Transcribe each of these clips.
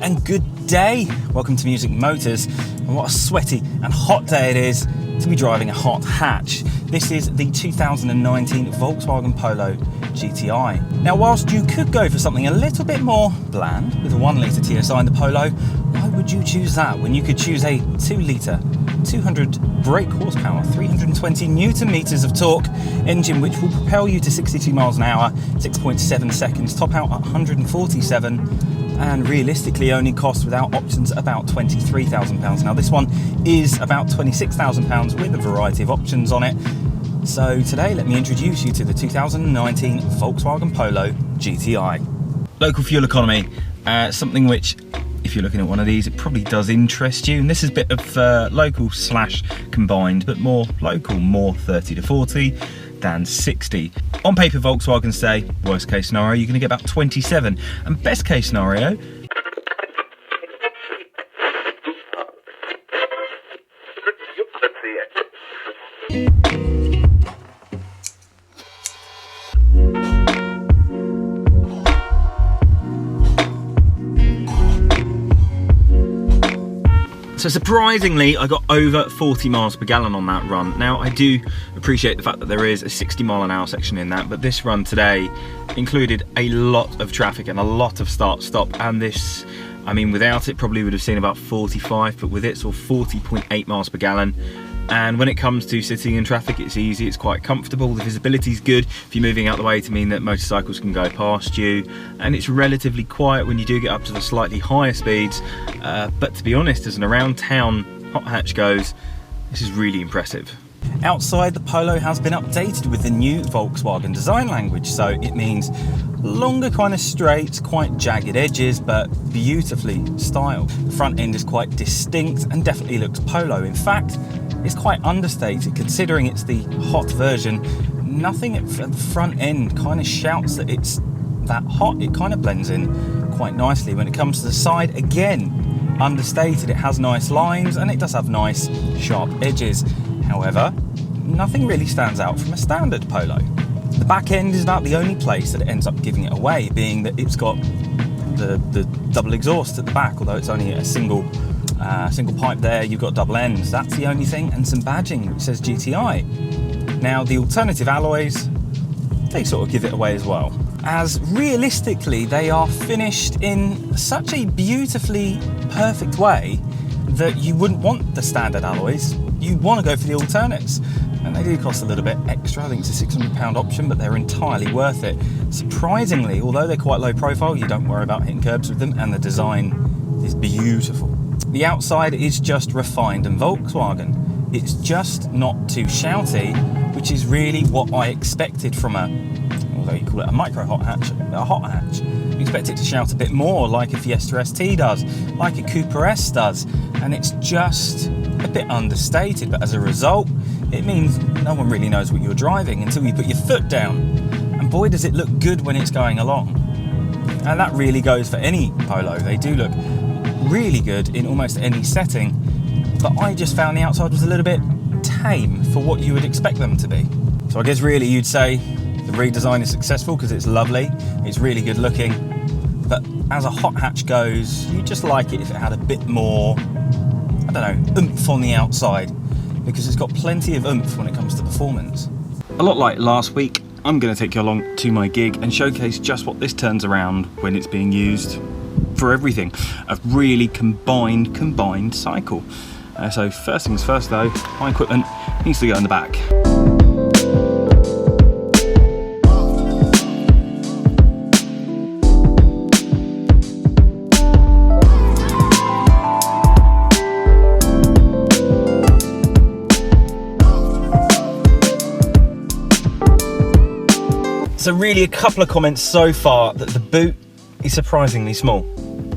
and good day. Welcome to Music Motors, and what a sweaty and hot day it is to be driving a hot hatch. This is the 2019 Volkswagen Polo GTI. Now, whilst you could go for something a little bit more bland with a 1 litre TSI in the Polo, why would you choose that when you could choose a 2 litre, 200 brake horsepower, 320 newton meters of torque engine, which will propel you to 62 miles an hour, 6.7 seconds, top out at 147, and realistically only costs without options about £23,000. Now this one is about £26,000 with a variety of options on it. So today let me introduce you to the 2019 Volkswagen Polo GTI. Local fuel economy, something which, if you're looking at one of these, it probably does interest you. And this is a bit of local slash combined, but more local, more 30 to 40 than 60. On paper, Volkswagen say, worst case scenario, you're gonna get about 27. And best case scenario, so surprisingly, I got over 40 miles per gallon on that run. Now, I do appreciate the fact that there is a 60 mile an hour section in that, but this run today included a lot of traffic and a lot of start-stop, and this, I mean, without it probably would have seen about 45, but with it, so 40.8 miles per gallon. And when it comes to sitting in traffic, it's easy, it's quite comfortable, the visibility's good if you're moving out the way to mean that motorcycles can go past you, and it's relatively quiet when you do get up to the slightly higher speeds, but to be honest, as an around town hot hatch goes, this is really impressive. Outside, the Polo has been updated with the new Volkswagen design language, so it means longer kind of straights, quite jagged edges, but beautifully styled. The front end is quite distinct and definitely looks Polo. In fact, it's quite understated considering it's the hot version. Nothing at the front end kind of shouts that it's that hot. It kind of blends in quite nicely. When it comes to the side, again, understated. It has nice lines and it does have nice sharp edges. However, nothing really stands out from a standard Polo. The back end is about the only place that it ends up giving it away, being that it's got the double exhaust at the back, although it's only a single pipe there. You've got double ends, that's the only thing, and some badging which says GTI. Now the alternative alloys, they sort of give it away as well, as realistically they are finished in such a beautifully perfect way that you wouldn't want the standard alloys, you want to go for the alternates. And they do cost a little bit extra. I think it's a £600 option, but they're entirely worth it. Surprisingly, although they're quite low profile, you don't worry about hitting curbs with them, and the design is beautiful. The outside is just refined and Volkswagen. It's just not too shouty, which is really what I expected from although you call it a micro hot hatch, a hot hatch. You expect it to shout a bit more, like a Fiesta ST does, like a Cooper S does, and it's just a bit understated. But as a result, it means no one really knows what you're driving until you put your foot down. And boy, does it look good when it's going along. And that really goes for any Polo. They do look really good in almost any setting, but I just found the outside was a little bit tame for what you would expect them to be. So I guess really you'd say the redesign is successful because it's lovely, it's really good looking, but as a hot hatch goes, you just like it if it had a bit more, I don't know, oomph on the outside, because it's got plenty of oomph when it comes to performance. A lot like last week, I'm going to take you along to my gig and showcase just what this turns around when it's being used for everything. A really combined cycle. So first things first though, my equipment needs to go in the back. So really a couple of comments so far that the boot is surprisingly small.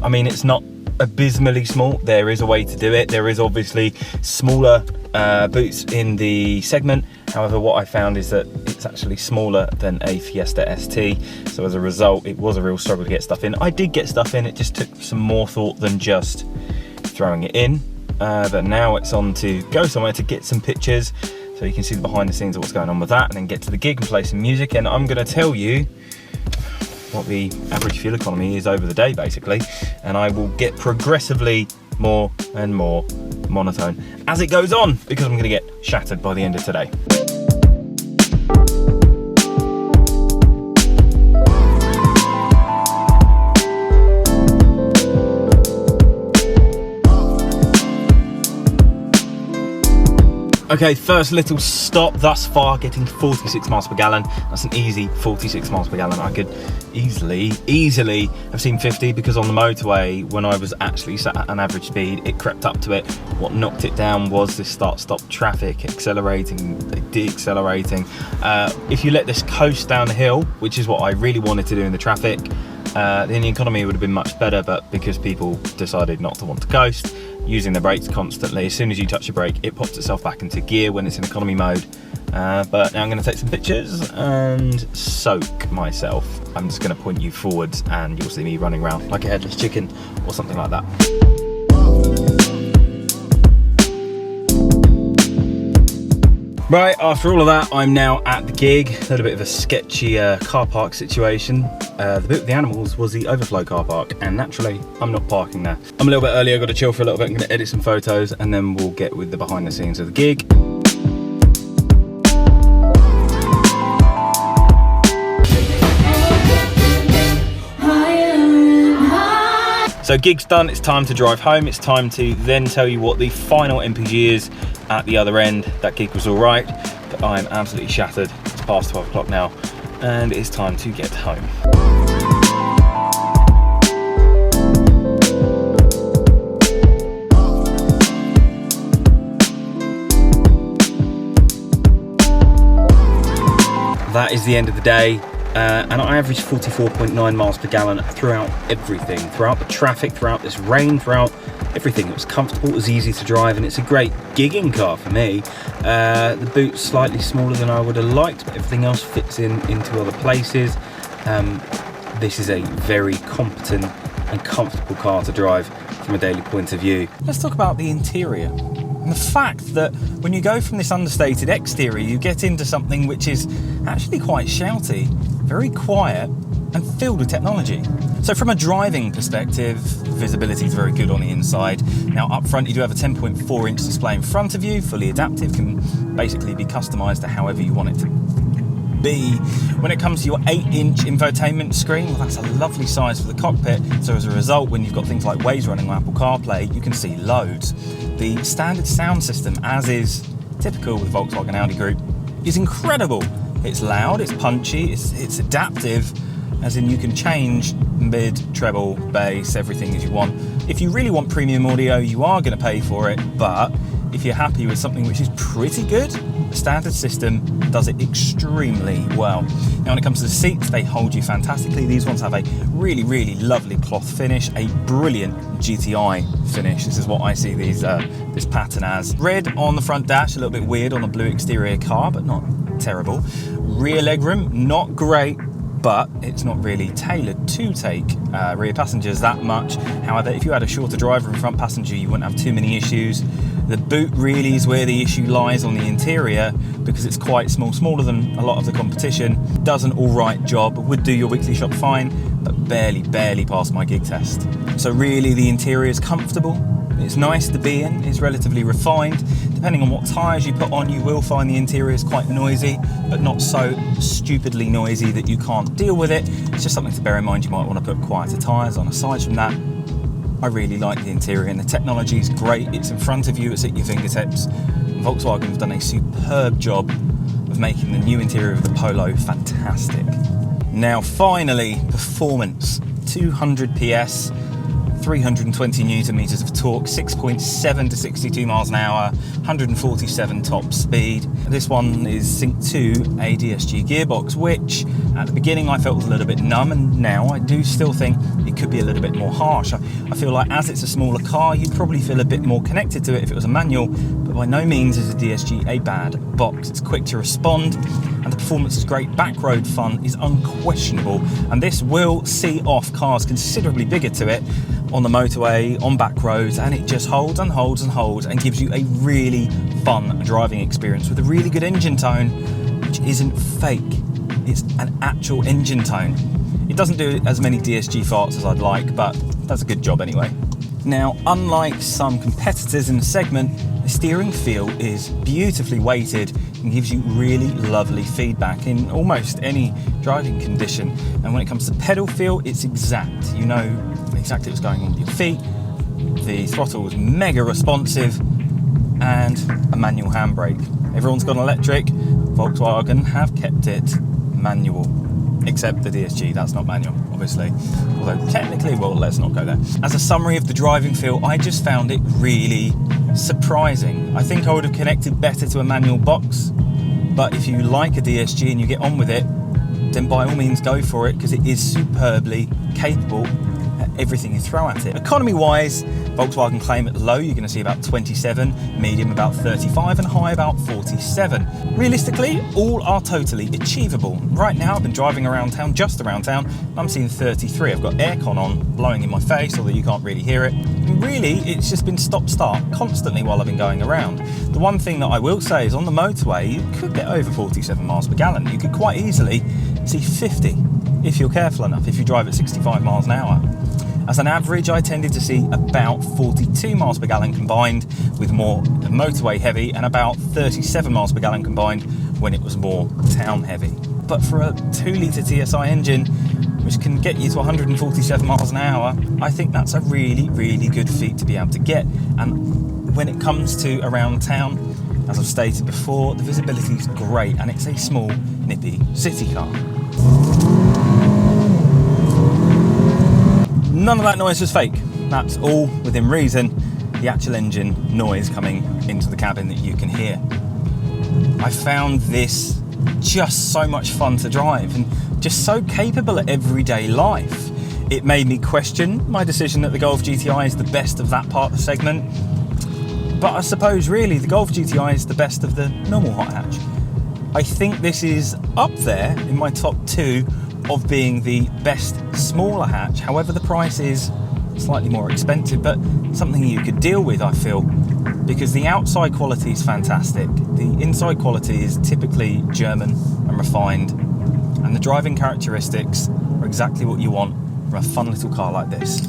I mean, it's not abysmally small. There is a way to do it. There is obviously smaller boots in the segment. However, what I found is that it's actually smaller than a Fiesta ST. So as a result, it was a real struggle to get stuff in. I did get stuff in. It just took some more thought than just throwing it in. But now it's on to go somewhere to get some pictures, so you can see the behind the scenes of what's going on with that, and then get to the gig and play some music. And I'm going to tell you, what the average fuel economy is over the day, basically, and I will get progressively more and more monotone as it goes on, because I'm going to get shattered by the end of today. Okay, first little stop thus far, getting 46 miles per gallon. That's an easy 46 miles per gallon. I could easily have seen 50, because on the motorway, when I was actually sat at an average speed, it crept up to it. What knocked it down was this start-stop traffic, accelerating, deaccelerating. If you let this coast down the hill, which is what I really wanted to do in the traffic, then the economy would have been much better, but because people decided not to want to coast, using the brakes constantly, as soon as you touch the brake, it pops itself back into gear when it's in economy mode. But now I'm going to take some pictures and soak myself. I'm just going to point you forwards and you'll see me running around like a headless chicken or something like that. Right, after all of that, I'm now at the gig. A little bit of a sketchy car park situation. The bit with the animals was the overflow car park, and naturally, I'm not parking there. I'm a little bit early, I've got to chill for a little bit. I'm going to edit some photos, and then we'll get with the behind the scenes of the gig. So gig's done, it's time to drive home. It's time to then tell you what the final MPG is at the other end. That gig was all right, but I'm absolutely shattered. It's past 12 o'clock now, and it's time to get home. That is the end of the day. And I averaged 44.9 miles per gallon throughout everything, throughout the traffic, throughout this rain, throughout everything. It was comfortable, it was easy to drive, and it's a great gigging car for me. The boot's slightly smaller than I would have liked, but everything else fits into other places. This is a very competent and comfortable car to drive from a daily point of view. Let's talk about the interior. And the fact that when you go from this understated exterior, you get into something which is actually quite shouty, very quiet, and filled with technology. So from a driving perspective, visibility is very good on the inside. Now up front, you do have a 10.4 inch display in front of you, fully adaptive, can basically be customized to however you want it to be. When it comes to your 8-inch infotainment screen, well, that's a lovely size for the cockpit. So as a result, when you've got things like Waze running on Apple CarPlay, you can see loads. The standard sound system, as is typical with Volkswagen Audi Group, is incredible. It's loud, it's punchy, it's adaptive, as in you can change mid, treble, bass, everything as you want. If you really want premium audio, you are going to pay for it, but if you're happy with something which is pretty good, the standard system does it extremely well. Now when it comes to the seats, they hold you fantastically. These ones have a really, really lovely cloth finish, a brilliant GTI finish. This is what I see this pattern as. Red on the front dash, a little bit weird on a blue exterior car, but not terrible. Rear legroom, not great, but it's not really tailored to take rear passengers that much. However, if you had a shorter driver and front passenger, you wouldn't have too many issues. The boot really is where the issue lies on the interior, because it's quite small, smaller than a lot of the competition. Does an all right job, would do your weekly shop fine, but barely passed my gig test. So really the interior is comfortable, it's nice to be in, it's relatively refined. Depending on what tyres you put on, you will find the interior is quite noisy, but not so stupidly noisy that you can't deal with it. It's just something to bear in mind. You might want to put quieter tyres on. Aside from that, I really like the interior, and the technology is great. It's in front of you, it's at your fingertips. Volkswagen have done a superb job of making the new interior of the Polo fantastic. Now finally, performance. 200 PS, 320 newton meters of torque, 6.7 to 62 miles an hour, 147 top speed. This one is synced to a DSG gearbox, which at the beginning I felt was a little bit numb, and now I do still think it could be a little bit more harsh. I feel like as it's a smaller car, you'd probably feel a bit more connected to it if it was a manual, but by no means is a DSG a bad box. It's quick to respond, and the performance is great. Back road fun is unquestionable, and this will see off cars considerably bigger to it on the motorway, on back roads, and it just holds and holds and holds and gives you a really fun driving experience with a really good engine tone, which isn't fake. It's an actual engine tone. It doesn't do as many DSG farts as I'd like, but does a good job anyway. Now, unlike some competitors in the segment, the steering feel is beautifully weighted and gives you really lovely feedback in almost any driving condition. And when it comes to pedal feel, it's exact. You know exactly what's going on with your feet. The throttle is mega responsive, and a manual handbrake. Everyone's got electric. Volkswagen have kept it manual, except the DSG, that's not manual, obviously. Although technically, well, let's not go there. As a summary of the driving feel, I just found it really surprising. I think I would have connected better to a manual box, but if you like a DSG and you get on with it, then by all means go for it, because it is superbly capable at everything you throw at it. Economy-wise, Volkswagen claim at low you're going to see about 27, medium about 35, and high about 47. Realistically, all are totally achievable. Right now I've been driving around town, just around town, and I'm seeing 33. I've got aircon on, blowing in my face, although you can't really hear it. And really, it's just been stop-start constantly while I've been going around. The one thing that I will say is on the motorway, you could get over 47 miles per gallon. You could quite easily see 50 if you're careful enough, if you drive at 65 miles an hour. As an average, I tended to see about 42 miles per gallon combined with more motorway heavy, and about 37 miles per gallon combined when it was more town heavy. But for a 2-litre TSI engine, which can get you to 147 miles an hour, I think that's a really, really good feat to be able to get. And when it comes to around town, as I've stated before, the visibility is great, and it's a small, nippy city car. None of that noise was fake. That's all within reason. The actual engine noise coming into the cabin that you can hear. I found this just so much fun to drive and just so capable at everyday life. It made me question my decision that the Golf GTI is the best of that part of the segment. But I suppose really the Golf GTI is the best of the normal hot hatch. I think this is up there in my top 2 of being the best smaller hatch. However, the price is slightly more expensive, but something you could deal with, I feel, because the outside quality is fantastic. The inside quality is typically German and refined, and the driving characteristics are exactly what you want from a fun little car like this.